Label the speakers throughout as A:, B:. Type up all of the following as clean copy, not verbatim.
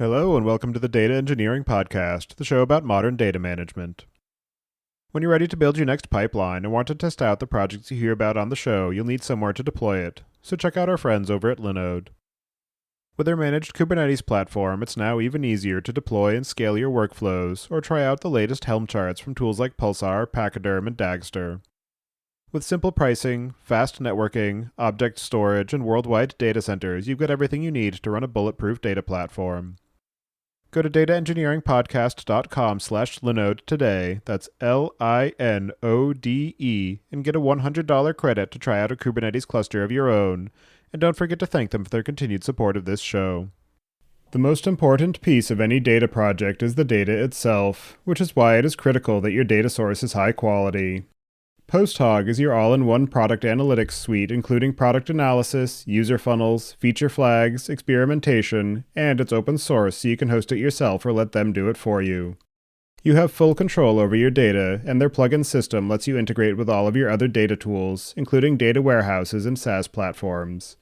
A: Hello, and welcome to the Data Engineering Podcast, the show about modern data management. When you're ready to build your next pipeline and want to test out the projects you hear about on the show, you'll need somewhere to deploy it, so check out our friends over at Linode. With their managed Kubernetes platform, it's now even easier to deploy and scale your workflows, or try out the latest Helm charts from tools like Pulsar, Pachyderm, and Dagster. With simple pricing, fast networking, object storage, and worldwide data centers, you've got everything you need to run a bulletproof data platform. Go to dataengineeringpodcast.com/Linode today, that's Linode, and get a $100 credit to try out a Kubernetes cluster of your own. And don't forget to thank them for their continued support of this show. The most important piece of any data project is the data itself, which is why it is critical that your data source is high quality. PostHog is your all-in-one product analytics suite, including product analysis, user funnels, feature flags, experimentation, and it's open source so you can host it yourself or let them do it for you. You have full control over your data, and their plugin system lets you integrate with all of your other data tools, including data warehouses and SaaS platforms.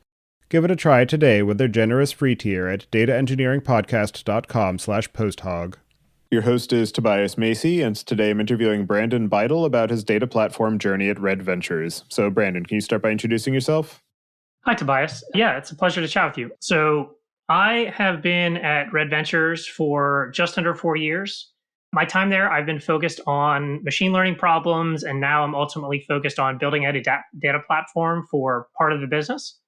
A: Give it a try today with their generous free tier at dataengineeringpodcast.com/posthog. Your host is Tobias Macey, and today I'm interviewing Brandon Beidel about his data platform journey at Red Ventures. So, Brandon, can you start by introducing yourself?
B: Hi, Tobias. Yeah, it's a pleasure to chat with you. So, I have been at Red Ventures for just under 4 years. My time there, I've been focused on machine learning problems, and now I'm ultimately focused on building out a data platform for part of the business.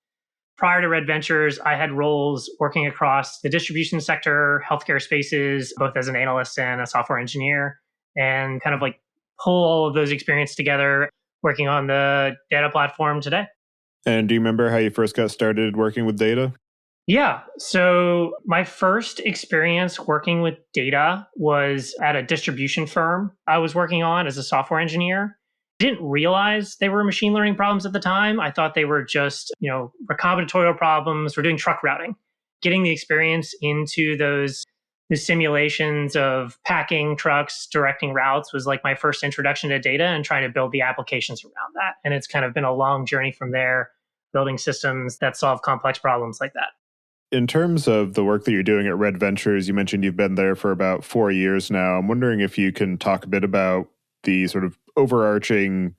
B: Prior to Red Ventures, I had roles working across the distribution sector, healthcare spaces, both as an analyst and a software engineer, and kind of like pull all of those experiences together, working on the data platform today.
A: And do you remember how you first got started working with data?
B: Yeah. So my first experience working with data was at a distribution firm I was working on as a software engineer. Didn't realize they were machine learning problems at the time. I thought they were just, recombinatorial problems. We're doing truck routing. Getting the experience into the simulations of packing trucks, directing routes was like my first introduction to data and trying to build the applications around that. And it's kind of been a long journey from there, building systems that solve complex problems like that.
A: In terms of the work that you're doing at Red Ventures, you mentioned you've been there for about 4 years now. I'm wondering if you can talk a bit about the sort of overarching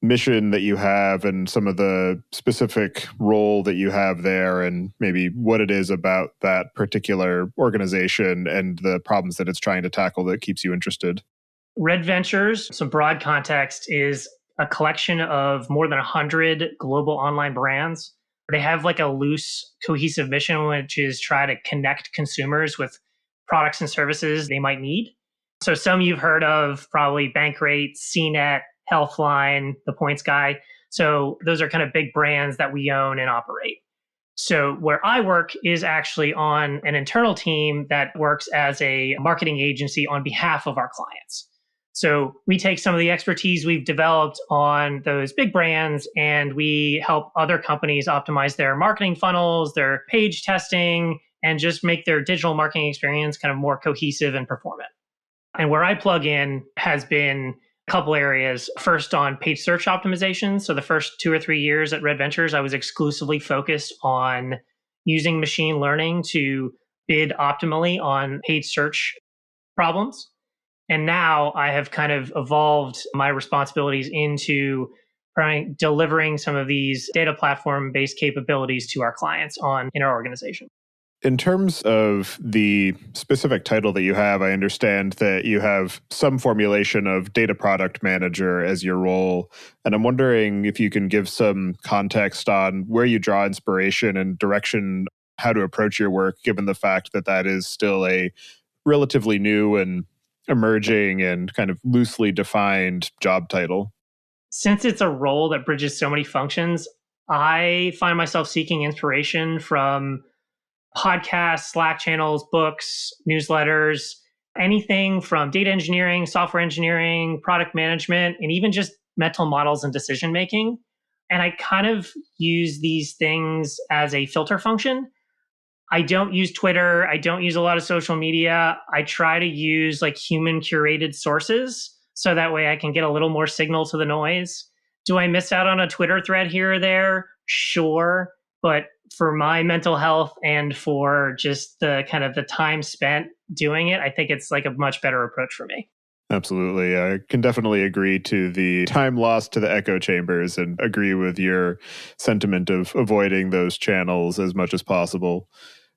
A: mission that you have and some of the specific role that you have there and maybe what it is about that particular organization and the problems that it's trying to tackle that keeps you interested.
B: Red Ventures, some broad context, is a collection of more than 100 global online brands. They have like a loose, cohesive mission, which is try to connect consumers with products and services they might need. So some you've heard of, probably Bankrate, CNET, Healthline, The Points Guy. So those are kind of big brands that we own and operate. So where I work is actually on an internal team that works as a marketing agency on behalf of our clients. So we take some of the expertise we've developed on those big brands and we help other companies optimize their marketing funnels, their page testing, and just make their digital marketing experience kind of more cohesive and performant. And where I plug in has been a couple areas. First, on page search optimization. So the first 2 or 3 years at Red Ventures, I was exclusively focused on using machine learning to bid optimally on page search problems. And now I have kind of evolved my responsibilities into delivering some of these data platform-based capabilities to our clients in our organization.
A: In terms of the specific title that you have, I understand that you have some formulation of data product manager as your role. And I'm wondering if you can give some context on where you draw inspiration and direction, how to approach your work, given the fact that that is still a relatively new and emerging and kind of loosely defined job title.
B: Since it's a role that bridges so many functions, I find myself seeking inspiration from podcasts, Slack channels, books, newsletters, anything from data engineering, software engineering, product management, and even just mental models and decision making. And I kind of use these things as a filter function. I don't use Twitter. I don't use a lot of social media. I try to use like human curated sources so that way I can get a little more signal to the noise. Do I miss out on a Twitter thread here or there? Sure. But for my mental health and for just the kind of the time spent doing it, I think it's like a much better approach for me.
A: Absolutely. I can definitely agree to the time lost to the echo chambers and agree with your sentiment of avoiding those channels as much as possible.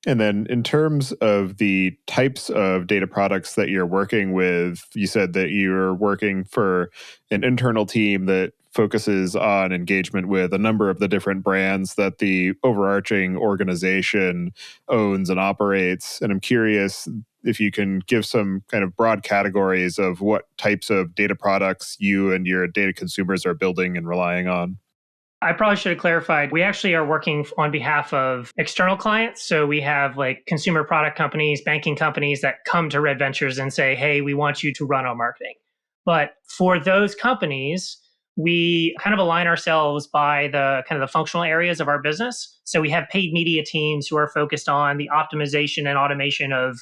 A: And then in terms of the types of data products that you're working with, you said that you're working for an internal team that focuses on engagement with a number of the different brands that the overarching organization owns and operates. And I'm curious if you can give some kind of broad categories of what types of data products you and your data consumers are building and relying on.
B: I probably should have clarified. We actually are working on behalf of external clients. So we have like consumer product companies, banking companies that come to Red Ventures and say, hey, we want you to run our marketing. But for those companies, we kind of align ourselves by the kind of the functional areas of our business. So we have paid media teams who are focused on the optimization and automation of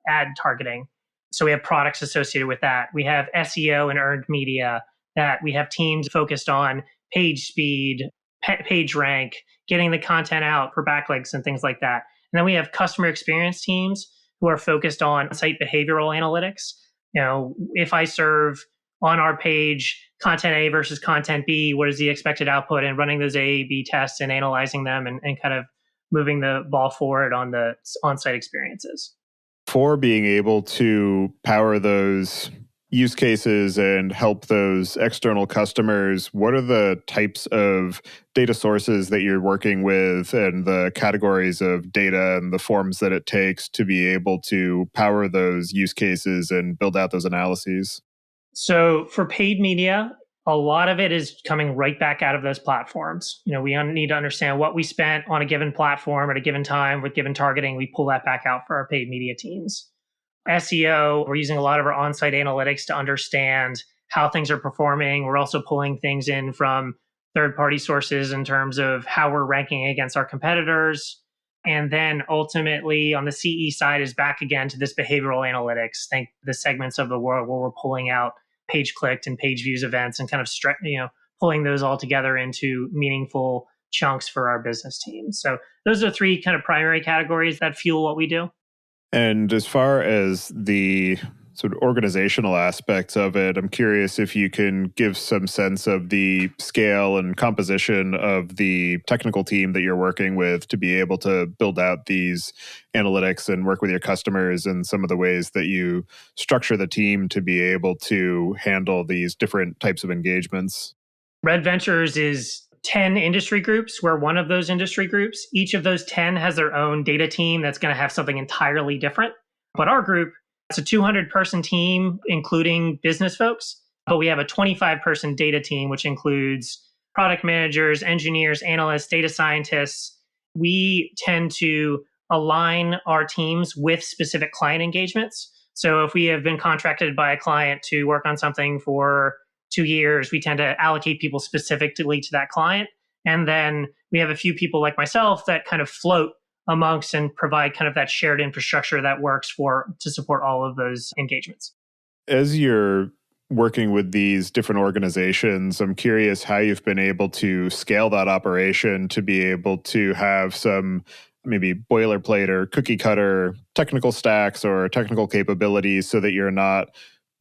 B: ad targeting. So we have products associated with that. We have SEO and earned media that we have teams focused on page speed, page rank, getting the content out for backlinks and things like that. And then we have customer experience teams who are focused on site behavioral analytics. You know, if I serve on our page content A versus content B, what is the expected output, and running those A/B tests and analyzing them and kind of moving the ball forward on the on-site experiences.
A: For being able to power those use cases and help those external customers, what are the types of data sources that you're working with and the categories of data and the forms that it takes to be able to power those use cases and build out those analyses?
B: So for paid media, a lot of it is coming right back out of those platforms. You know, we need to understand what we spent on a given platform at a given time with given targeting. We pull that back out for our paid media teams. SEO, we're using a lot of our on-site analytics to understand how things are performing. We're also pulling things in from third-party sources in terms of how we're ranking against our competitors. And then ultimately on the CE side is back again to this behavioral analytics. Think the segments of the world where we're pulling out page clicked and page views events and kind of pulling those all together into meaningful chunks for our business teams. So those are three kind of primary categories that fuel what we do.
A: And as far as the sort of organizational aspects of it, I'm curious if you can give some sense of the scale and composition of the technical team that you're working with to be able to build out these analytics and work with your customers, and some of the ways that you structure the team to be able to handle these different types of engagements.
B: Red Ventures is 10 industry groups. We're one of those industry groups. Each of those 10 has their own data team that's going to have something entirely different. But our group, it's a 200-person team, including business folks. But we have a 25-person data team, which includes product managers, engineers, analysts, data scientists. We tend to align our teams with specific client engagements. So if we have been contracted by a client to work on something for 2 years, we tend to allocate people specifically to that client. And then we have a few people like myself that kind of float amongst and provide kind of that shared infrastructure that works to support all of those engagements.
A: As you're working with these different organizations, I'm curious how you've been able to scale that operation to be able to have some maybe boilerplate or cookie cutter technical stacks or technical capabilities so that you're not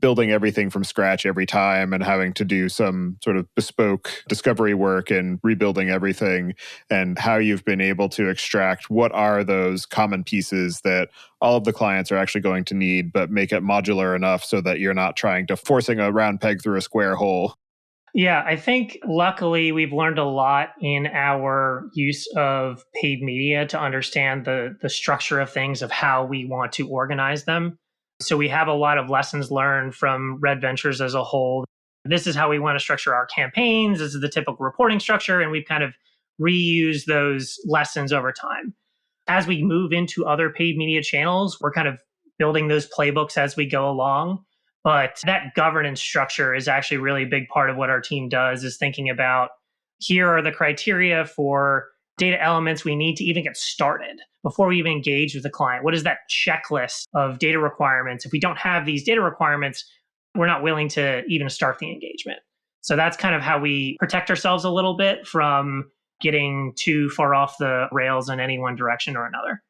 A: building everything from scratch every time and having to do some sort of bespoke discovery work and rebuilding everything, and how you've been able to extract what are those common pieces that all of the clients are actually going to need, but make it modular enough so that you're not trying to forcing a round peg through a square hole.
B: Yeah, I think luckily we've learned a lot in our use of paid media to understand the structure of things, of how we want to organize them. So we have a lot of lessons learned from Red Ventures as a whole. This is how we want to structure our campaigns. This is the typical reporting structure. And we've kind of reused those lessons over time. As we move into other paid media channels, we're kind of building those playbooks as we go along. But that governance structure is actually really a big part of what our team does, is thinking about, here are the criteria for data elements we need to even get started before we even engage with the client. What is that checklist of data requirements? If we don't have these data requirements, we're not willing to even start the engagement. So that's kind of how we protect ourselves a little bit from getting too far off the rails in any one direction or another.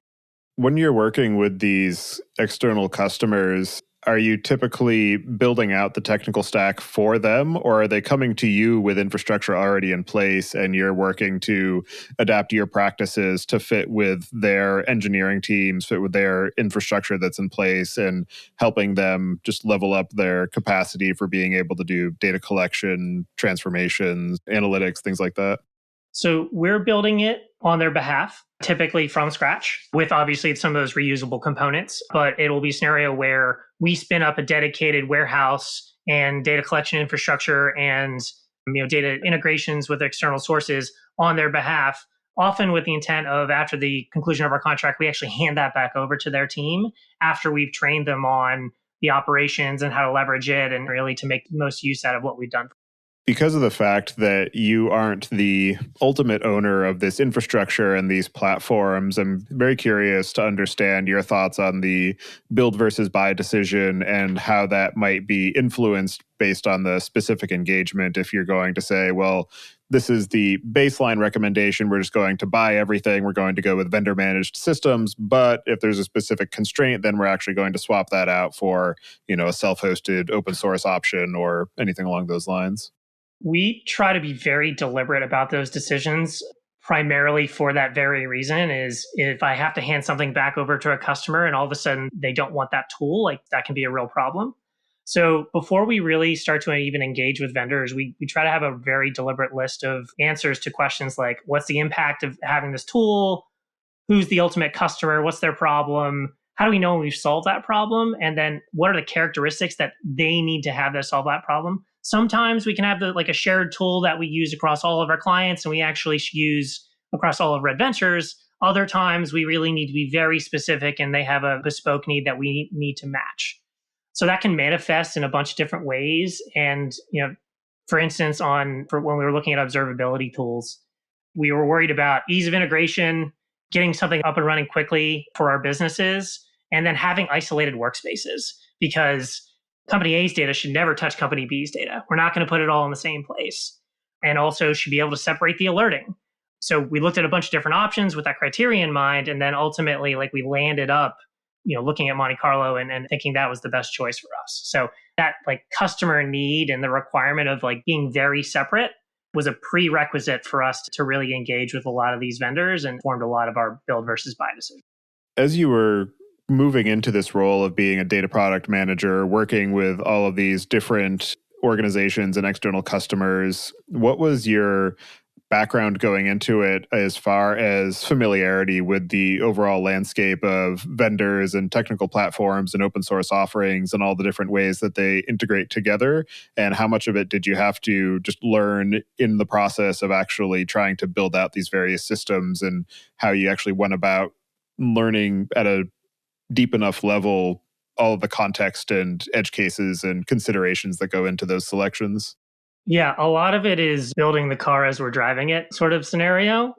A: When you're working with these external customers, are you typically building out the technical stack for them, or are they coming to you with infrastructure already in place and you're working to adapt your practices to fit with their engineering teams, fit with their infrastructure that's in place, and helping them just level up their capacity for being able to do data collection, transformations, analytics, things like that?
B: So we're building it on their behalf, typically from scratch, with obviously some of those reusable components. But it'll be a scenario where we spin up a dedicated warehouse and data collection infrastructure and data integrations with external sources on their behalf, often with the intent of after the conclusion of our contract, we actually hand that back over to their team after we've trained them on the operations and how to leverage it and really to make the most use out of what we've done.
A: Because of the fact that you aren't the ultimate owner of this infrastructure and these platforms, I'm very curious to understand your thoughts on the build versus buy decision and how that might be influenced based on the specific engagement. If you're going to say, well, this is the baseline recommendation, we're just going to buy everything, we're going to go with vendor managed systems, but if there's a specific constraint, then we're actually going to swap that out for, a self-hosted open source option or anything along those lines.
B: We try to be very deliberate about those decisions, primarily for that very reason. Is if I have to hand something back over to a customer and all of a sudden they don't want that tool, like that can be a real problem. So before we really start to even engage with vendors, we try to have a very deliberate list of answers to questions like, what's the impact of having this tool? Who's the ultimate customer? What's their problem? How do we know when we've solved that problem? And then what are the characteristics that they need to have to solve that problem? Sometimes we can have like a shared tool that we use across all of our clients and we actually use across all of Red Ventures. Other times we really need to be very specific and they have a bespoke need that we need to match. So that can manifest in a bunch of different ways. And, for instance, for when we were looking at observability tools, we were worried about ease of integration, getting something up and running quickly for our businesses, and then having isolated workspaces because company A's data should never touch company B's data. We're not going to put it all in the same place. And also should be able to separate the alerting. So we looked at a bunch of different options with that criteria in mind. And then ultimately, we landed up, looking at Monte Carlo and thinking that was the best choice for us. So that customer need and the requirement of being very separate was a prerequisite for us to really engage with a lot of these vendors and formed a lot of our build versus buy decisions.
A: As you were moving into this role of being a data product manager, working with all of these different organizations and external customers, what was your background going into it as far as familiarity with the overall landscape of vendors and technical platforms and open source offerings and all the different ways that they integrate together? And how much of it did you have to just learn in the process of actually trying to build out these various systems, and how you actually went about learning at a deep enough level all of the context and edge cases and considerations that go into those selections?
B: Yeah, a lot of it is building the car as we're driving it sort of scenario.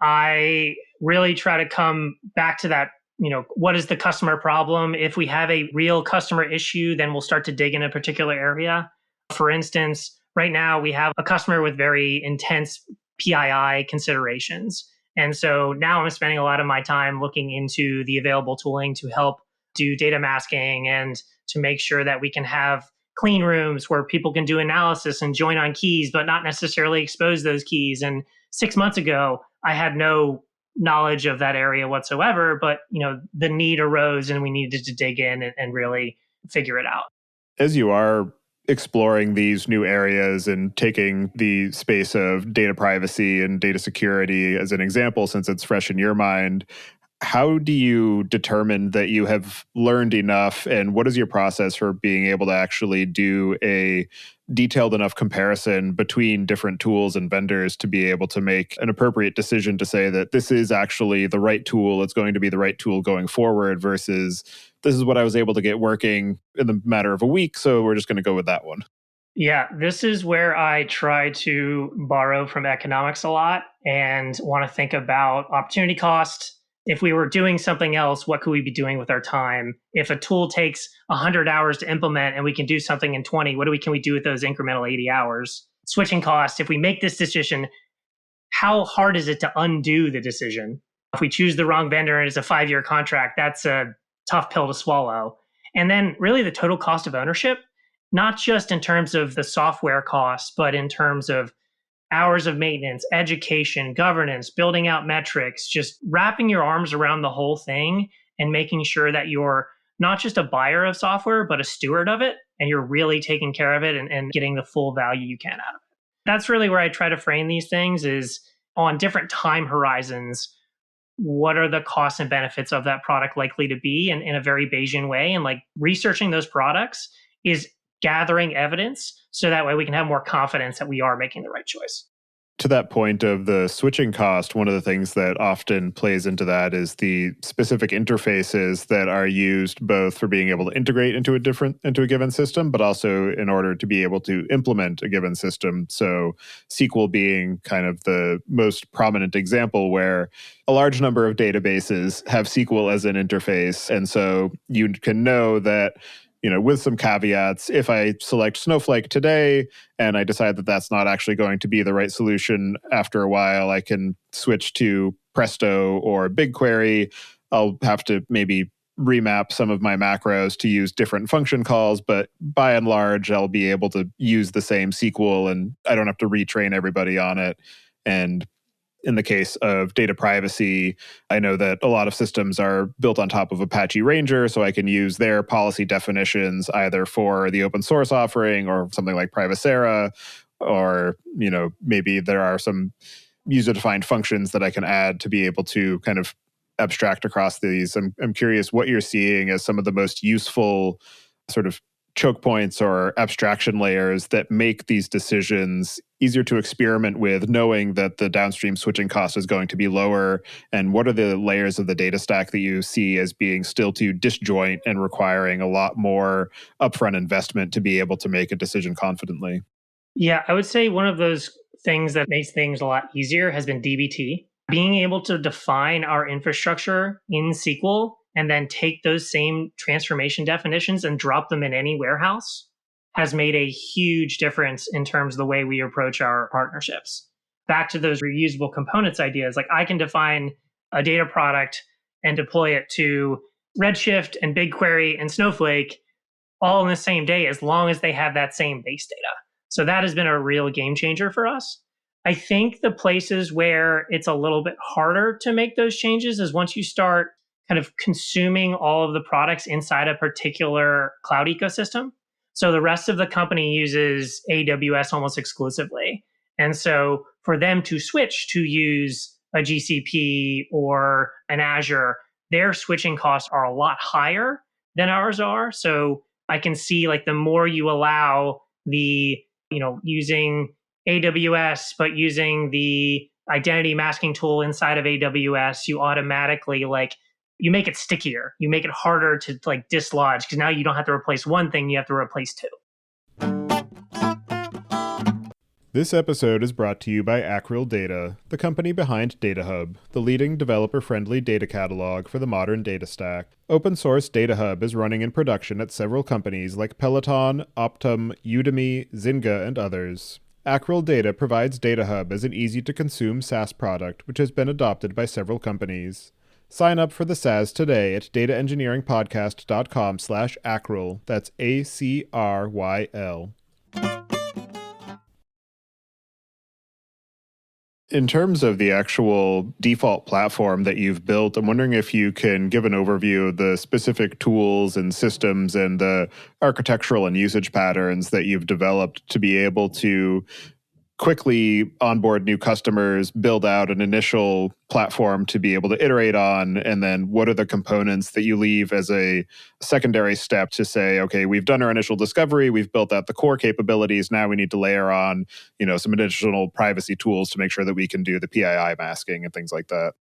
B: I really try to come back to that, what is the customer problem? If we have a real customer issue, then we'll start to dig in a particular area. For instance, right now we have a customer with very intense PII considerations. And so now I'm spending a lot of my time looking into the available tooling to help do data masking and to make sure that we can have clean rooms where people can do analysis and join on keys, but not necessarily expose those keys. And 6 months ago, I had no knowledge of that area whatsoever, but the need arose and we needed to dig in and really figure it out.
A: As you are exploring these new areas and taking the space of data privacy and data security as an example, since it's fresh in your mind, how do you determine that you have learned enough, and what is your process for being able to actually do a detailed enough comparison between different tools and vendors to be able to make an appropriate decision to say that this is actually the right tool, it's going to be the right tool going forward, versus this is what I was able to get working in the matter of a week, so we're just going to go with that one?
B: Yeah, this is where I try to borrow from economics a lot and want to think about opportunity cost. If we were doing something else, what could we be doing with our time? If a tool takes 100 hours to implement and we can do something in 20, can we do with those incremental 80 hours? Switching costs, if we make this decision, how hard is it to undo the decision? If we choose the wrong vendor and it's a 5-year contract, that's a tough pill to swallow. And then really the total cost of ownership, not just in terms of the software costs, but in terms of hours of maintenance, education, governance, building out metrics, just wrapping your arms around the whole thing and making sure that you're not just a buyer of software, but a steward of it. And you're really taking care of it and getting the full value you can out of it. That's really where I try to frame these things is on different time horizons. What are the costs and benefits of that product likely to be in a very Bayesian way? And like researching those products is gathering evidence so that way we can have more confidence that we are making the right choice.
A: To that point of the switching cost, one of the things that often plays into that is the specific interfaces that are used both for being able to integrate into a given system, but also in order to be able to implement a given system. So SQL being kind of the most prominent example where a large number of databases have SQL as an interface. And so you can know that with some caveats, if I select Snowflake today and I decide that that's not actually going to be the right solution after a while, I can switch to Presto or BigQuery. I'll have to maybe remap some of my macros to use different function calls, but by and large, I'll be able to use the same SQL and I don't have to retrain everybody on it. And in the case of data privacy, I know that a lot of systems are built on top of Apache Ranger, so I can use their policy definitions either for the open source offering or something like Privacera, or maybe there are some user-defined functions that I can add to be able to kind of abstract across these. I'm curious what you're seeing as some of the most useful sort of choke points or abstraction layers that make these decisions easier to experiment with, knowing that the downstream switching cost is going to be lower? And what are the layers of the data stack that you see as being still too disjoint and requiring a lot more upfront investment to be able to make a decision confidently?
B: Yeah, I would say one of those things that makes things a lot easier has been DBT. Being able to define our infrastructure in SQL and then take those same transformation definitions and drop them in any warehouse has made a huge difference in terms of the way we approach our partnerships. Back to those reusable components ideas, like I can define a data product and deploy it to Redshift and BigQuery and Snowflake all in the same day as long as they have that same base data. So that has been a real game changer for us. I think the places where it's a little bit harder to make those changes is once you start kind of consuming all of the products inside a particular cloud ecosystem. So the rest of the company uses AWS almost exclusively. And so for them to switch to use a GCP or an Azure, their switching costs are a lot higher than ours are. So I can see like the more you allow the, using AWS, but using the identity masking tool inside of AWS, you automatically you make it stickier. You make it harder to dislodge because now you don't have to replace one thing, you have to replace two.
A: This episode is brought to you by Acryl Data, the company behind DataHub, the leading developer-friendly data catalog for the modern data stack. Open source DataHub is running in production at several companies like Peloton, Optum, Udemy, Zynga, and others. Acryl Data provides DataHub as an easy-to-consume SaaS product, which has been adopted by several companies. Sign up for the SaaS today at dataengineeringpodcast.com/Acryl. That's ACRYL. In terms of the actual default platform that you've built, I'm wondering if you can give an overview of the specific tools and systems and the architectural and usage patterns that you've developed to be able to quickly onboard new customers, build out an initial platform to be able to iterate on, and then what are the components that you leave as a secondary step to say, okay, we've done our initial discovery, we've built out the core capabilities, now we need to layer on, some additional privacy tools to make sure that we can do the PII masking and things like that.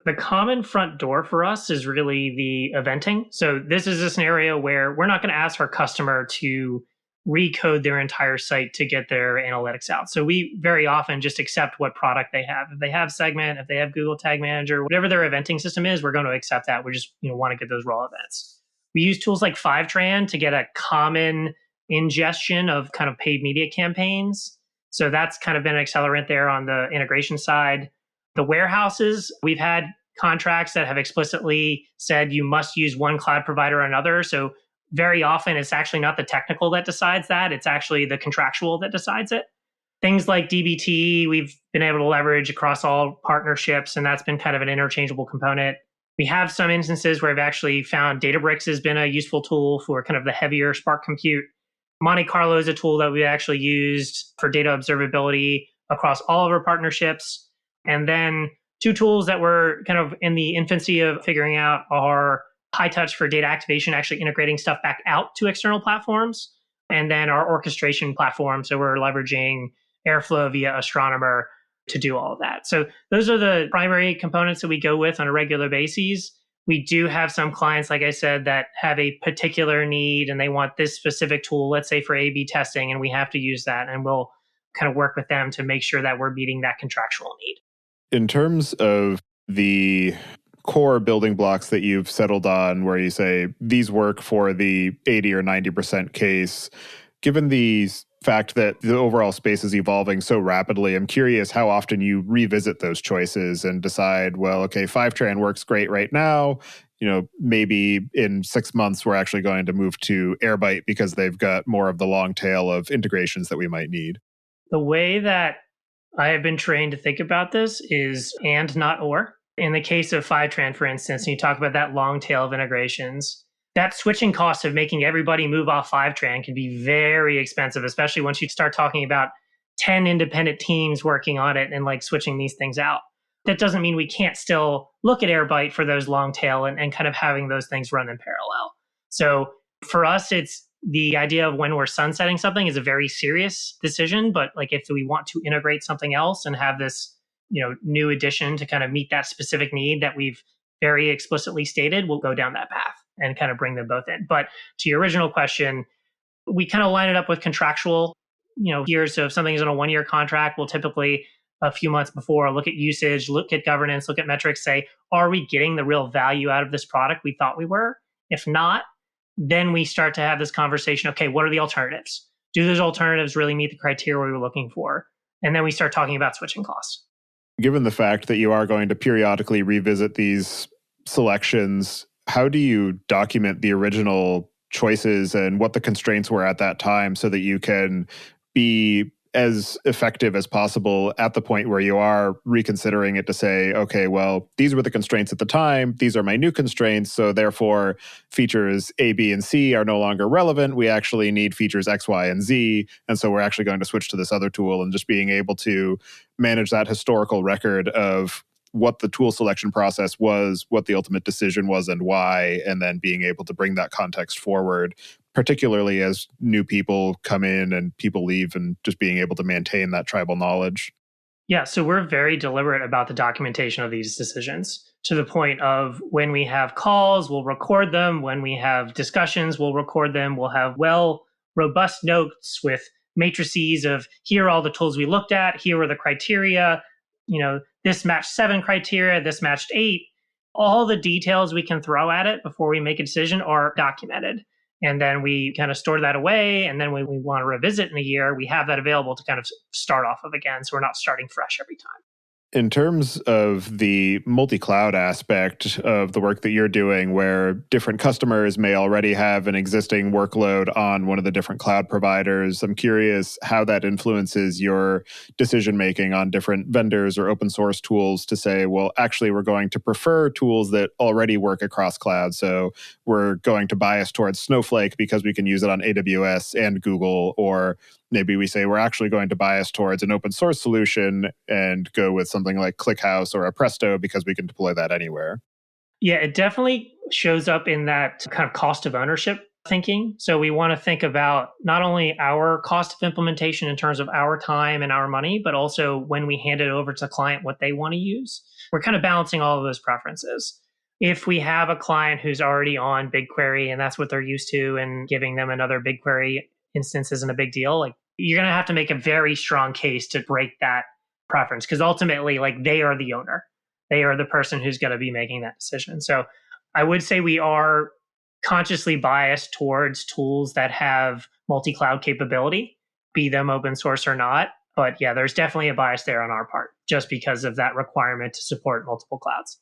B: The common front door for us is really the eventing. So this is a scenario where we're not going to ask our customer to recode their entire site to get their analytics out. So we very often just accept what product they have. If they have Segment, if they have Google Tag Manager, whatever their eventing system is, we're going to accept that. We just want to get those raw events. We use tools like Fivetran to get a common ingestion of kind of paid media campaigns. So that's kind of been an accelerant there on the integration side. The warehouses, we've had contracts that have explicitly said you must use one cloud provider or another. So very often it's actually not the technical that decides that, it's actually the contractual that decides it. Things like DBT, we've been able to leverage across all partnerships, and that's been kind of an interchangeable component. We have some instances where I've actually found Databricks has been a useful tool for kind of the heavier Spark compute. Monte Carlo is a tool that we actually used for data observability across all of our partnerships. And then two tools that we're kind of in the infancy of figuring out are High Touch for data activation, actually integrating stuff back out to external platforms, and then our orchestration platform. So we're leveraging Airflow via Astronomer to do all of that. So those are the primary components that we go with on a regular basis. We do have some clients, like I said, that have a particular need and they want this specific tool, let's say for A/B testing, and we have to use that. And we'll kind of work with them to make sure that we're meeting that contractual need.
A: In terms of the core building blocks that you've settled on, where you say these work for the 80 or 90% case, given the fact that the overall space is evolving so rapidly, I'm curious how often you revisit those choices and decide, well, okay, Fivetran works great right now. Maybe in 6 months, we're actually going to move to Airbyte because they've got more of the long tail of integrations that we might need.
B: The way that I have been trained to think about this is and not or. In the case of Fivetran, for instance, and you talk about that long tail of integrations, that switching cost of making everybody move off Fivetran can be very expensive, especially once you start talking about 10 independent teams working on it and like switching these things out. That doesn't mean we can't still look at Airbyte for those long tail and kind of having those things run in parallel. So for us, it's the idea of when we're sunsetting something is a very serious decision. But like if we want to integrate something else and have this, new addition to kind of meet that specific need that we've very explicitly stated, we'll go down that path and kind of bring them both in. But to your original question, we kind of line it up with contractual, years. So if something is on a 1-year contract, we'll typically a few months before look at usage, look at governance, look at metrics, say, are we getting the real value out of this product we thought we were? If not, then we start to have this conversation. Okay, what are the alternatives? Do those alternatives really meet the criteria we were looking for? And then we start talking about switching costs.
A: Given the fact that you are going to periodically revisit these selections, how do you document the original choices and what the constraints were at that time so that you can be as effective as possible at the point where you are reconsidering it to say, okay, well, these were the constraints at the time. These are my new constraints. So therefore, features A, B, and C are no longer relevant. We actually need features X, Y, and Z. And so we're actually going to switch to this other tool, and just being able to manage that historical record of what the tool selection process was, what the ultimate decision was, and why, and then being able to bring that context forward, particularly as new people come in and people leave, and just being able to maintain that tribal knowledge.
B: Yeah, so we're very deliberate about the documentation of these decisions, to the point of when we have calls, we'll record them. When we have discussions, we'll record them. We'll have robust notes with matrices of here are all the tools we looked at, here are the criteria, this matched 7 criteria, this matched 8. All the details we can throw at it before we make a decision are documented. And then we kind of store that away. And then when we want to revisit in a year, we have that available to kind of start off of again. So we're not starting fresh every time.
A: In terms of the multi-cloud aspect of the work that you're doing, where different customers may already have an existing workload on one of the different cloud providers, I'm curious how that influences your decision-making on different vendors or open source tools to say, well, actually, we're going to prefer tools that already work across cloud. So we're going to bias towards Snowflake because we can use it on AWS and Google, or maybe we say we're actually going to bias towards an open source solution and go with something like ClickHouse or a Presto because we can deploy that anywhere.
B: Yeah, it definitely shows up in that kind of cost of ownership thinking. So we want to think about not only our cost of implementation in terms of our time and our money, but also when we hand it over to the client, what they want to use. We're kind of balancing all of those preferences. If we have a client who's already on BigQuery and that's what they're used to, and giving them another BigQuery instance isn't a big deal, like you're going to have to make a very strong case to break that preference, because ultimately, like, they are the owner. They are the person who's going to be making that decision. So I would say we are consciously biased towards tools that have multi-cloud capability, be them open source or not. But yeah, there's definitely a bias there on our part just because of that requirement to support multiple clouds.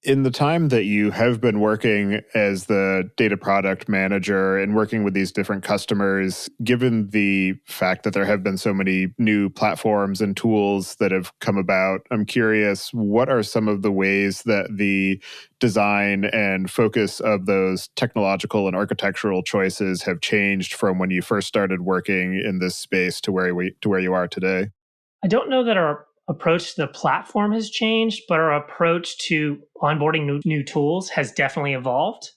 A: In the time that you have been working as the data product manager and working with these different customers, given the fact that there have been so many new platforms and tools that have come about, I'm curious, what are some of the ways that the design and focus of those technological and architectural choices have changed from when you first started working in this space to where you are today?
B: I don't know that our approach to the platform has changed, but our approach to onboarding new tools has definitely evolved.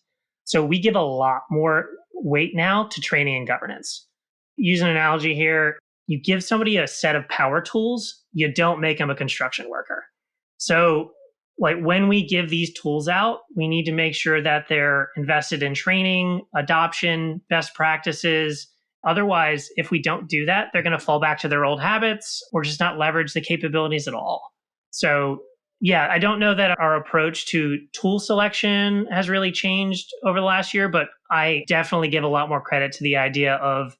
B: So we give a lot more weight now to training and governance. Use an analogy here. You give somebody a set of power tools, you don't make them a construction worker. So, like when we give these tools out, we need to make sure that they're invested in training, adoption, best practices. Otherwise, if we don't do that, they're going to fall back to their old habits or just not leverage the capabilities at all. So, yeah, I don't know that our approach to tool selection has really changed over the last year, but I definitely give a lot more credit to the idea of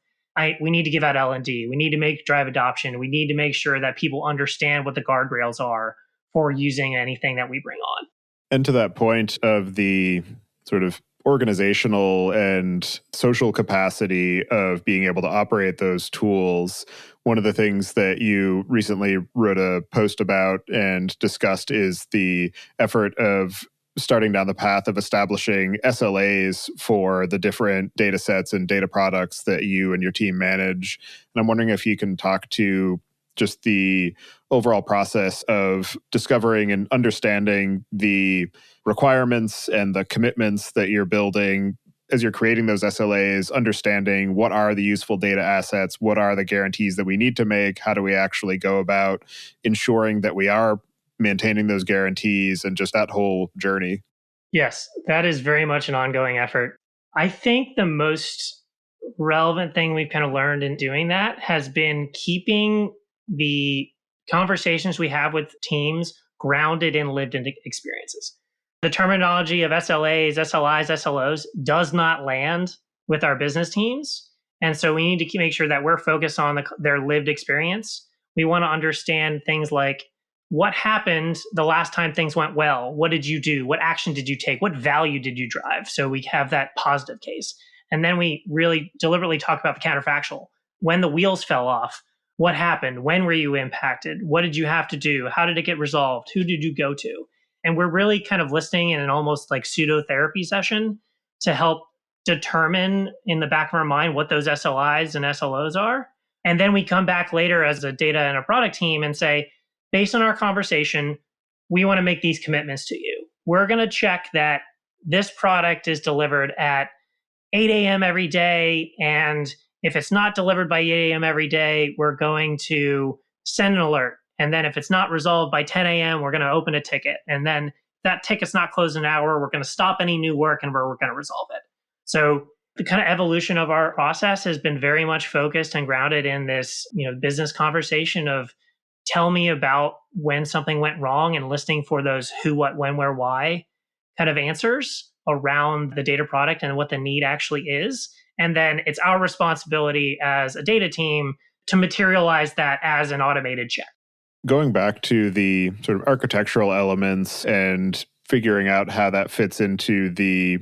B: we need to give out L&D. We need to make drive adoption. We need to make sure that people understand what the guardrails are for using anything that we bring on.
A: And to that point of the sort of organizational and social capacity of being able to operate those tools, one of the things that you recently wrote a post about and discussed is the effort of starting down the path of establishing SLAs for the different data sets and data products that you and your team manage. And I'm wondering if you can talk to just the overall process of discovering and understanding the requirements and the commitments that you're building as you're creating those SLAs, understanding what are the useful data assets, what are the guarantees that we need to make, how do we actually go about ensuring that we are maintaining those guarantees, and just that whole journey.
B: Yes, that is very much an ongoing effort. I think the most relevant thing we've kind of learned in doing that has been keeping the conversations we have with teams grounded in lived experiences. The terminology of SLAs, SLIs, SLOs does not land with our business teams. And so we need to make sure that we're focused on their lived experience. We want to understand things like what happened the last time things went well? What did you do? What action did you take? What value did you drive? So we have that positive case. And then we really deliberately talk about the counterfactual. When the wheels fell off, what happened? When were you impacted? What did you have to do? How did it get resolved? Who did you go to? And we're really kind of listening in an almost like pseudo therapy session to help determine in the back of our mind what those SLIs and SLOs are. And then we come back later as a data and a product team and say, based on our conversation, we want to make these commitments to you. We're going to check that this product is delivered at 8 a.m. every day. And if it's not delivered by 8 a.m. every day, we're going to send an alert. And then if it's not resolved by 10 a.m., we're going to open a ticket. And then if that ticket's not closed in an hour, we're going to stop any new work and we're going to resolve it. So the kind of evolution of our process has been very much focused and grounded in this, business conversation of tell me about when something went wrong and listening for those who, what, when, where, why kind of answers around the data product and what the need actually is. And then it's our responsibility as a data team to materialize that as an automated check.
A: Going back to the sort of architectural elements and figuring out how that fits into the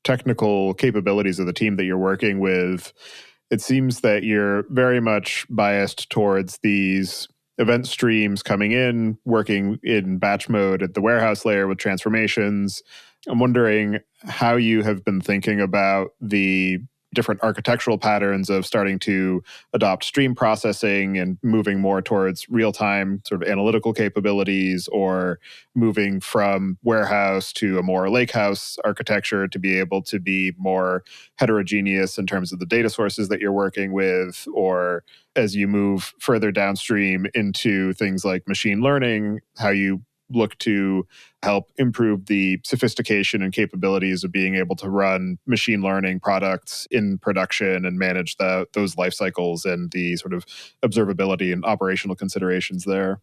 A: technical capabilities of the team that you're working with, it seems that you're very much biased towards these event streams coming in, working in batch mode at the warehouse layer with transformations. I'm wondering how you have been thinking about the different architectural patterns of starting to adopt stream processing and moving more towards real-time sort of analytical capabilities, or moving from warehouse to a more lakehouse architecture to be able to be more heterogeneous in terms of the data sources that you're working with, or as you move further downstream into things like machine learning, how you look to help improve the sophistication and capabilities of being able to run machine learning products in production and manage those life cycles and the sort of observability and operational considerations there.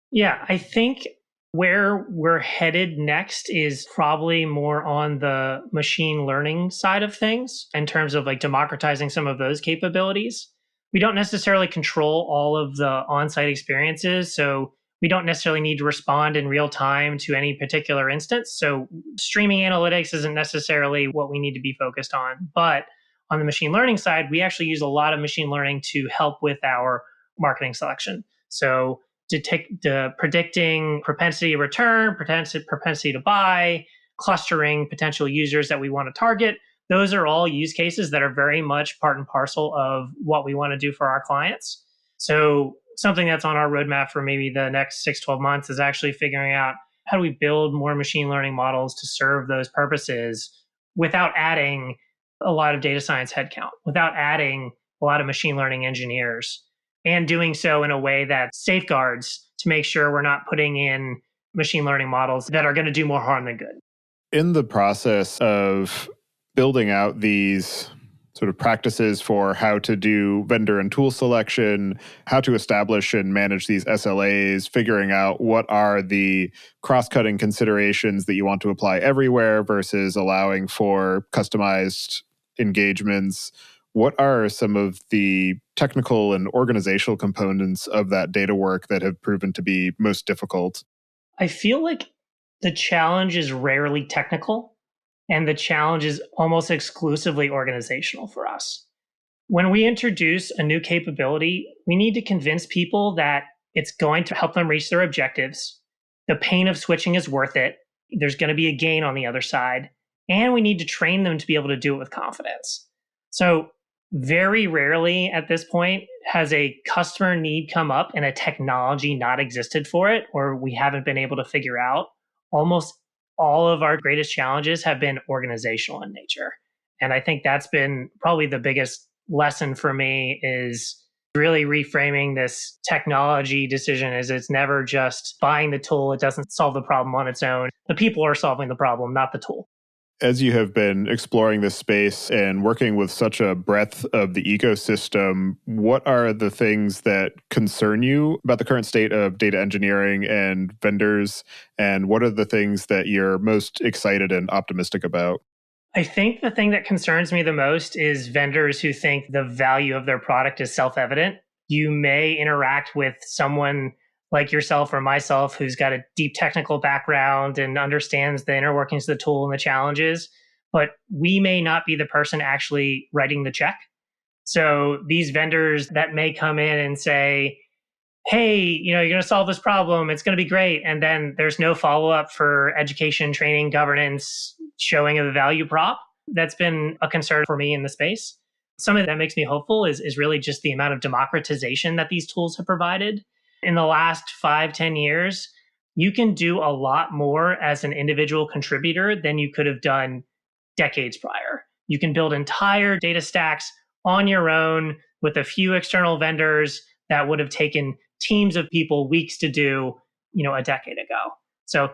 B: Yeah, I think where we're headed next is probably more on the machine learning side of things in terms of like democratizing some of those capabilities. we don't necessarily control all of the on-site experiences. So we don't necessarily need to respond in real time to any particular instance. So streaming analytics isn't necessarily what we need to be focused on. But on the machine learning side, we actually use a lot of machine learning to help with our marketing selection. So predicting propensity to return, propensity to buy, clustering potential users that we want to target. Those are all use cases that are very much part and parcel of what we want to do for our clients. So something that's on our roadmap for maybe the next 6-12 months is actually figuring out how do we build more machine learning models to serve those purposes without adding a lot of data science headcount, without adding a lot of machine learning engineers, and doing so in a way that safeguards to make sure we're not putting in machine learning models that are going to do more harm than good.
A: In the process of building out these sort of practices for how to do vendor and tool selection, how to establish and manage these SLAs, figuring out what are the cross-cutting considerations that you want to apply everywhere versus allowing for customized engagements. What are some of the technical and organizational components of that data work that have proven to be most difficult?
B: I feel like the challenge is rarely technical, and the challenge is almost exclusively organizational for us. When we introduce a new capability, we need to convince people that it's going to help them reach their objectives. The pain of switching is worth it. There's going to be a gain on the other side. And we need to train them to be able to do it with confidence. So very rarely at this point has a customer need come up and a technology not existed for it, or we haven't been able to figure out. Almost all of our greatest challenges have been organizational in nature. And I think that's been probably the biggest lesson for me, is really reframing this technology decision as it's never just buying the tool. It doesn't solve the problem on its own. The people are solving the problem, not the tool.
A: As you have been exploring this space and working with such a breadth of the ecosystem, what are the things that concern you about the current state of data engineering and vendors? And what are the things that you're most excited and optimistic about?
B: I think the thing that concerns me the most is vendors who think the value of their product is self-evident. You may interact with someone like yourself or myself who's got a deep technical background and understands the inner workings of the tool and the challenges, but we may not be the person actually writing the check. So these vendors that may come in and say, hey, you're going to solve this problem, it's going to be great, and then there's no follow-up for education, training, governance, showing of the value prop. That's been a concern for me in the space. Something that makes me hopeful is really just the amount of democratization that these tools have provided. In the last 5-10 years, you can do a lot more as an individual contributor than you could have done decades prior. You can build entire data stacks on your own with a few external vendors that would have taken teams of people weeks to do, a decade ago. So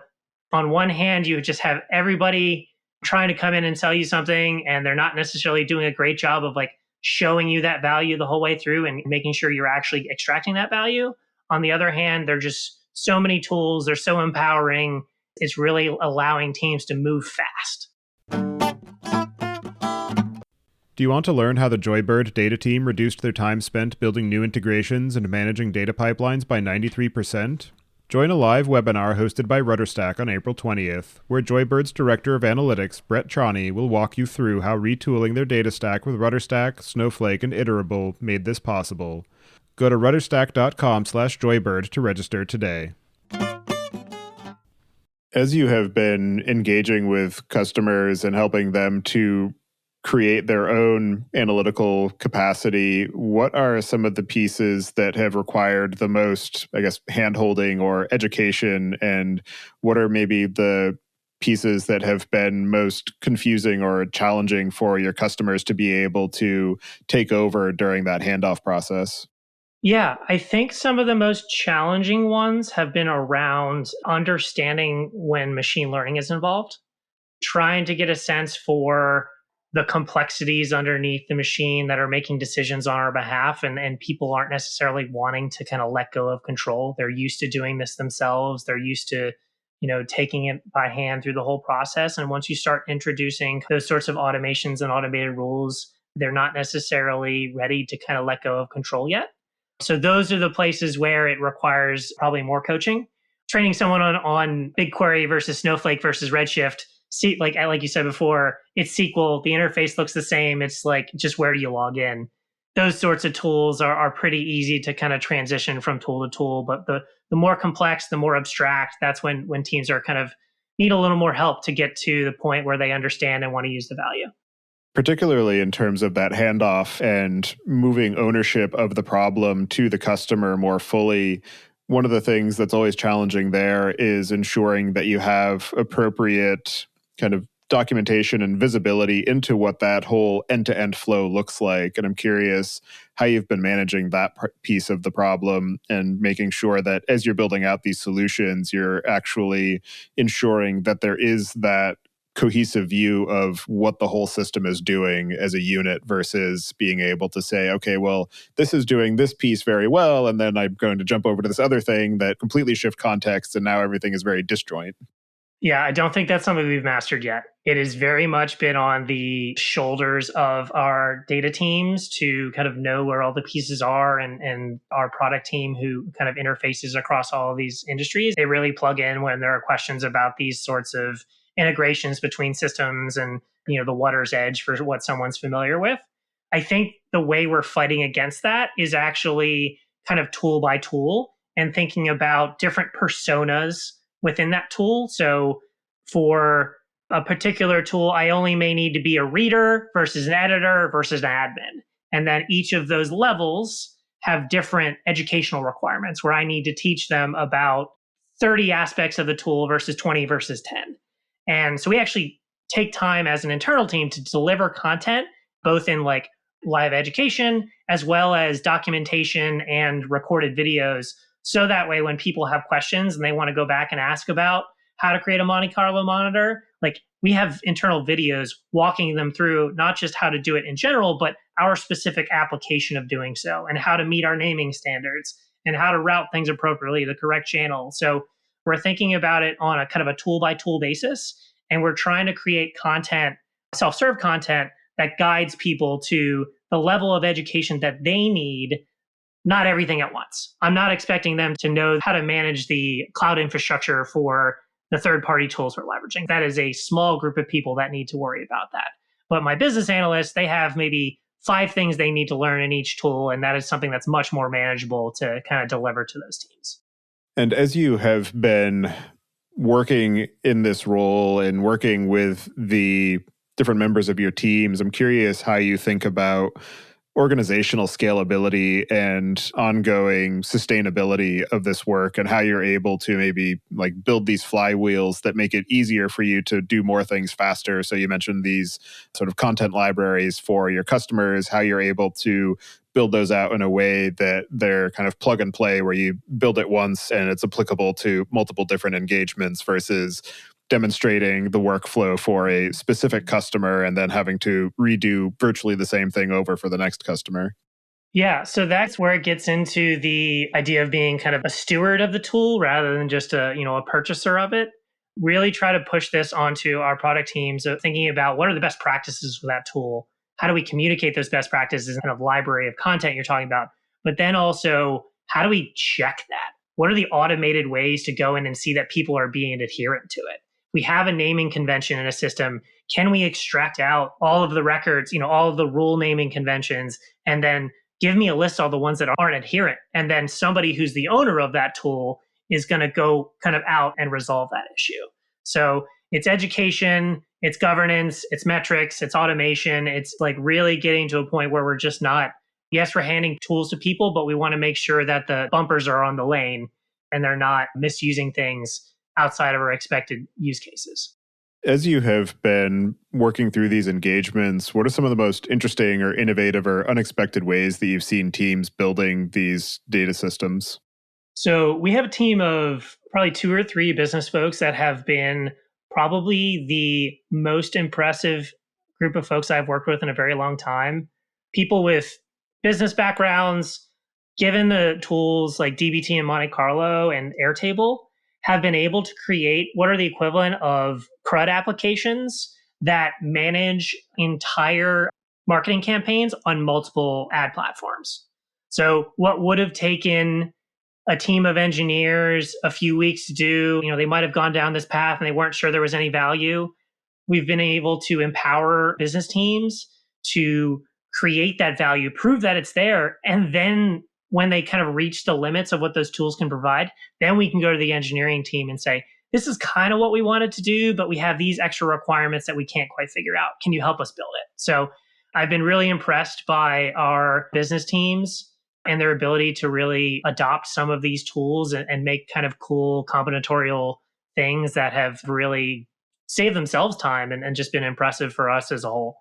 B: on one hand, you just have everybody trying to come in and sell you something, and they're not necessarily doing a great job of showing you that value the whole way through and making sure you're actually extracting that value. On the other hand, there are just so many tools. They're so empowering. It's really allowing teams to move fast.
A: Do you want to learn how the Joybird data team reduced their time spent building new integrations and managing data pipelines by 93%? Join a live webinar hosted by RudderStack on April 20th, where Joybird's Director of Analytics, Brett Trani, will walk you through how retooling their data stack with RudderStack, Snowflake, and Iterable made this possible. Go to rudderstack.com/Joybird to register today. As you have been engaging with customers and helping them to create their own analytical capacity, what are some of the pieces that have required the most, hand-holding or education, and what are maybe the pieces that have been most confusing or challenging for your customers to be able to take over during that handoff process?
B: Yeah, I think some of the most challenging ones have been around understanding when machine learning is involved, trying to get a sense for the complexities underneath the machine that are making decisions on our behalf, and people aren't necessarily wanting to kind of let go of control. They're used to doing this themselves. They're used to taking it by hand through the whole process. And once you start introducing those sorts of automations and automated rules, they're not necessarily ready to kind of let go of control yet. So those are the places where it requires probably more coaching. Training someone on BigQuery versus Snowflake versus Redshift, see, like you said before, it's SQL. The interface looks the same. It's like, just where do you log in? Those sorts of tools are pretty easy to kind of transition from tool to tool. But the more complex, the more abstract, that's when teams are kind of need a little more help to get to the point where they understand and want to use the value.
A: Particularly in terms of that handoff and moving ownership of the problem to the customer more fully. One of the things that's always challenging there is ensuring that you have appropriate kind of documentation and visibility into what that whole end-to-end flow looks like. And I'm curious how you've been managing that piece of the problem and making sure that as you're building out these solutions, you're actually ensuring that there is that cohesive view of what the whole system is doing as a unit versus being able to say, okay, well, this is doing this piece very well, and then I'm going to jump over to this other thing that completely shift context, and now everything is very disjoint.
B: Yeah, I don't think that's something we've mastered yet. It has very much been on the shoulders of our data teams to kind of know where all the pieces are, and our product team who kind of interfaces across all of these industries. They really plug in when there are questions about these sorts of integrations between systems and, the water's edge for what someone's familiar with. I think the way we're fighting against that is actually kind of tool by tool and thinking about different personas within that tool. So for a particular tool, I only may need to be a reader versus an editor versus an admin. And then each of those levels have different educational requirements where I need to teach them about 30 aspects of the tool versus 20 versus 10. And so we actually take time as an internal team to deliver content, both in like live education, as well as documentation and recorded videos. So that way, when people have questions and they want to go back and ask about how to create a Monte Carlo monitor, like we have internal videos walking them through not just how to do it in general, but our specific application of doing so and how to meet our naming standards and how to route things appropriately, the correct channel. So we're thinking about it on a kind of a tool by tool basis. And we're trying to create content, self-serve content that guides people to the level of education that they need, not everything at once. I'm not expecting them to know how to manage the cloud infrastructure for the third-party tools we're leveraging. That is a small group of people that need to worry about that. But my business analysts, they have maybe 5 things they need to learn in each tool, and that is something that's much more manageable to kind of deliver to those teams.
A: And as you have been working in this role and working with the different members of your teams, I'm curious how you think about organizational scalability and ongoing sustainability of this work and how you're able to maybe like build these flywheels that make it easier for you to do more things faster. So you mentioned these sort of content libraries for your customers, how you're able to build those out in a way that they're kind of plug and play where you build it once and it's applicable to multiple different engagements versus demonstrating the workflow for a specific customer and then having to redo virtually the same thing over for the next customer.
B: Yeah, so that's where it gets into the idea of being kind of a steward of the tool rather than just a purchaser of it. Really try to push this onto our product teams of thinking about what are the best practices for that tool. How do we communicate those best practices in kind of library of content you're talking about? But then also, how do we check that? What are the automated ways to go in and see that people are being adherent to it? We have a naming convention in a system. Can we extract out all of the records, all of the rule naming conventions, and then give me a list of all the ones that aren't adherent? And then somebody who's the owner of that tool is going to go kind of out and resolve that issue. So it's education, it's governance, it's metrics, it's automation. It's like really getting to a point where we're just not, yes, we're handing tools to people, but we want to make sure that the bumpers are on the lane and they're not misusing things outside of our expected use cases.
A: As you have been working through these engagements, what are some of the most interesting or innovative or unexpected ways that you've seen teams building these data systems?
B: So we have a team of probably 2 or 3 business folks that have been probably the most impressive group of folks I've worked with in a very long time. People with business backgrounds, given the tools like dbt and Monte Carlo and Airtable, have been able to create what are the equivalent of CRUD applications that manage entire marketing campaigns on multiple ad platforms. So what would have taken a team of engineers a few weeks to do, they might have gone down this path and they weren't sure there was any value. We've been able to empower business teams to create that value, prove that it's there. And then when they kind of reach the limits of what those tools can provide, then we can go to the engineering team and say, this is kind of what we wanted to do, but we have these extra requirements that we can't quite figure out. Can you help us build it? So I've been really impressed by our business teams and their ability to really adopt some of these tools and make kind of cool combinatorial things that have really saved themselves time and just been impressive for us as a whole.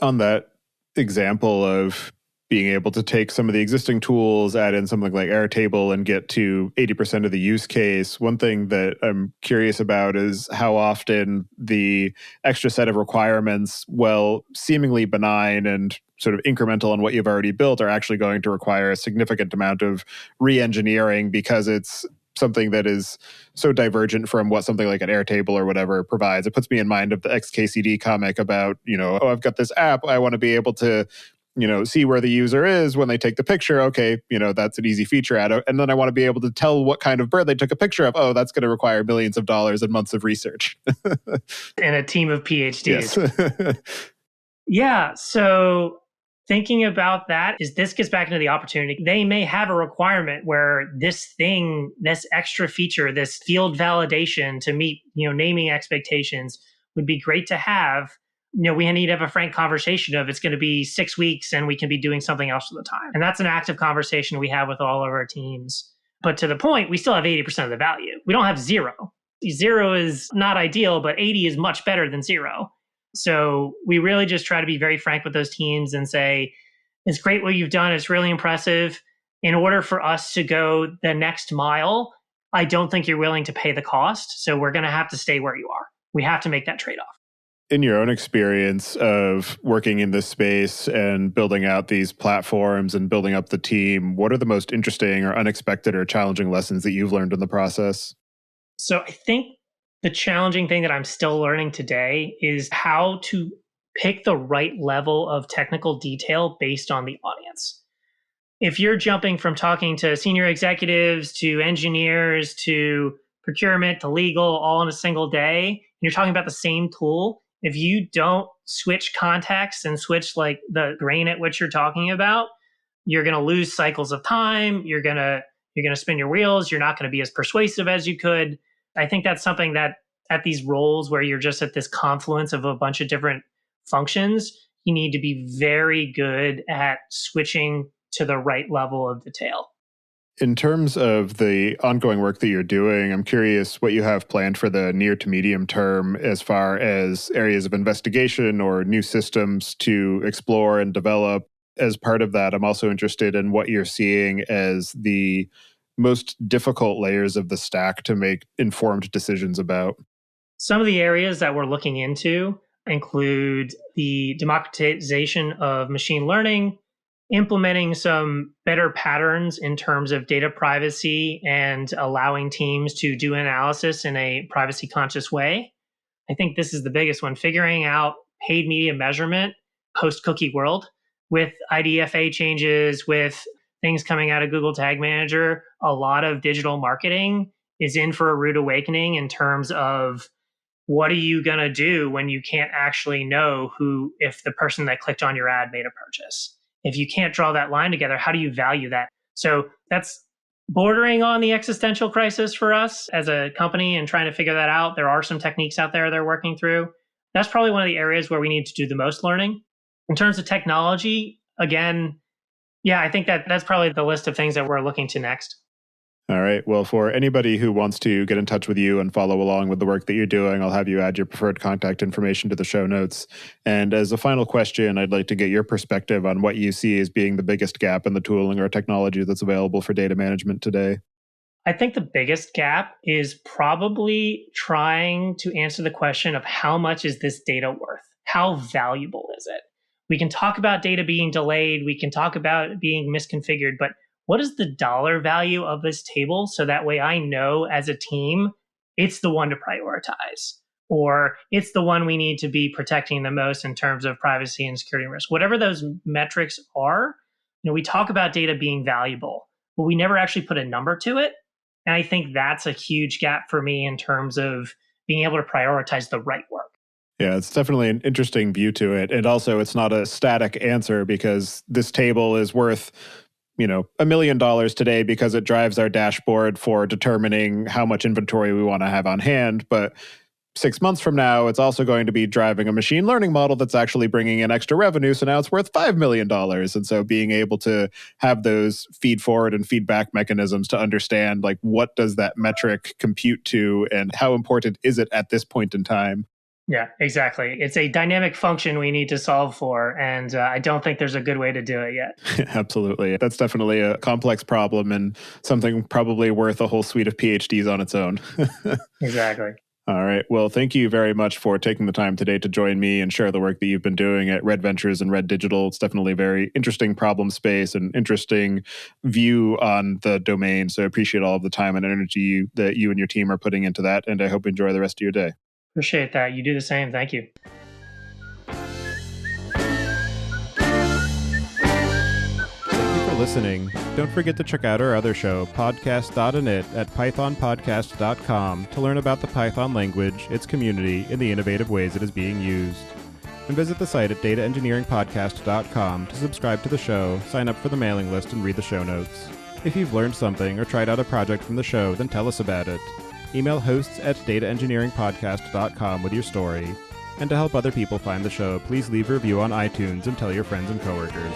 A: On that example of being able to take some of the existing tools, add in something like Airtable and get to 80% of the use case, one thing that I'm curious about is how often the extra set of requirements, well, seemingly benign and sort of incremental on what you've already built, are actually going to require a significant amount of re-engineering because it's something that is so divergent from what something like an Airtable or whatever provides. It puts me in mind of the XKCD comic about, I've got this app, I want to be able to see where the user is when they take the picture. Okay, that's an easy feature and then I want to be able to tell what kind of bird they took a picture of. Oh, that's going to require millions of dollars and months of research.
B: And a team of PhDs.
A: Yes.
B: Yeah. So thinking about that is this gets back into the opportunity. They may have a requirement where this thing, this extra feature, this field validation to meet, naming expectations would be great to have. We need to have a frank conversation of it's going to be 6 weeks and we can be doing something else at the time. And that's an active conversation we have with all of our teams. But to the point, we still have 80% of the value. We don't have zero. Zero is not ideal, but 80 is much better than zero. So we really just try to be very frank with those teams and say, it's great what you've done. It's really impressive. In order for us to go the next mile, I don't think you're willing to pay the cost. So we're going to have to stay where you are. We have to make that trade-off.
A: In your own experience of working in this space and building out these platforms and building up the team, what are the most interesting or unexpected or challenging lessons that you've learned in the process?
B: So I think the challenging thing that I'm still learning today is how to pick the right level of technical detail based on the audience. If you're jumping from talking to senior executives to engineers to procurement to legal all in a single day, and you're talking about the same tool, if you don't switch context and switch like the grain at which you're talking about, you're going to lose cycles of time. You're going to spin your wheels. You're not going to be as persuasive as you could. I think that's something that at these roles where you're just at this confluence of a bunch of different functions, you need to be very good at switching to the right level of detail.
A: In terms of the ongoing work that you're doing, I'm curious what you have planned for the near to medium term as far as areas of investigation or new systems to explore and develop. As part of that, I'm also interested in what you're seeing as the most difficult layers of the stack to make informed decisions about.
B: Some of the areas that we're looking into include the democratization of machine learning, implementing some better patterns in terms of data privacy and allowing teams to do analysis in a privacy conscious way. I think this is the biggest one, figuring out paid media measurement post-cookie world with IDFA changes, with things coming out of Google Tag Manager. A lot of digital marketing is in for a rude awakening in terms of what are you going to do when you can't actually know if the person that clicked on your ad made a purchase? If you can't draw that line together, how do you value that? So that's bordering on the existential crisis for us as a company and trying to figure that out. There are some techniques out there they're working through. That's probably one of the areas where we need to do the most learning. In terms of technology, again, I think that's probably the list of things that we're looking to next.
A: All right. Well, for anybody who wants to get in touch with you and follow along with the work that you're doing, I'll have you add your preferred contact information to the show notes. And as a final question, I'd like to get your perspective on what you see as being the biggest gap in the tooling or technology that's available for data management today.
B: I think the biggest gap is probably trying to answer the question of how much is this data worth? How valuable is it? We can talk about data being delayed. We can talk about it being misconfigured, but what is the dollar value of this table? So that way I know as a team, it's the one to prioritize. or it's the one we need to be protecting the most in terms of privacy and security and risk. Whatever those metrics are, we talk about data being valuable, but we never actually put a number to it. And I think that's a huge gap for me in terms of being able to prioritize the right work.
A: Yeah, it's definitely an interesting view to it. And also, it's not a static answer because this table is worth, $1 million today because it drives our dashboard for determining how much inventory we want to have on hand. But 6 months from now, it's also going to be driving a machine learning model that's actually bringing in extra revenue. So now it's worth $5 million. And so being able to have those feed forward and feedback mechanisms to understand, like, what does that metric compute to and how important is it at this point in time?
B: Yeah, exactly. It's a dynamic function we need to solve for, and I don't think there's a good way to do it yet.
A: Absolutely. That's definitely a complex problem and something probably worth a whole suite of PhDs on its own.
B: Exactly.
A: All right. Well, thank you very much for taking the time today to join me and share the work that you've been doing at Red Ventures and Red Digital. It's definitely a very interesting problem space and interesting view on the domain. So I appreciate all of the time and energy that you and your team are putting into that. And I hope you enjoy the rest of your day.
B: Appreciate that. You do the same. Thank you.
A: Thank you for listening. Don't forget to check out our other show, podcast.init, at pythonpodcast.com to learn about the Python language, its community, and the innovative ways it is being used. And visit the site at dataengineeringpodcast.com to subscribe to the show, sign up for the mailing list, and read the show notes. If you've learned something or tried out a project from the show, then tell us about it. Email hosts at dataengineeringpodcast.com with your story. And to help other people find the show, please leave a review on iTunes and tell your friends and coworkers.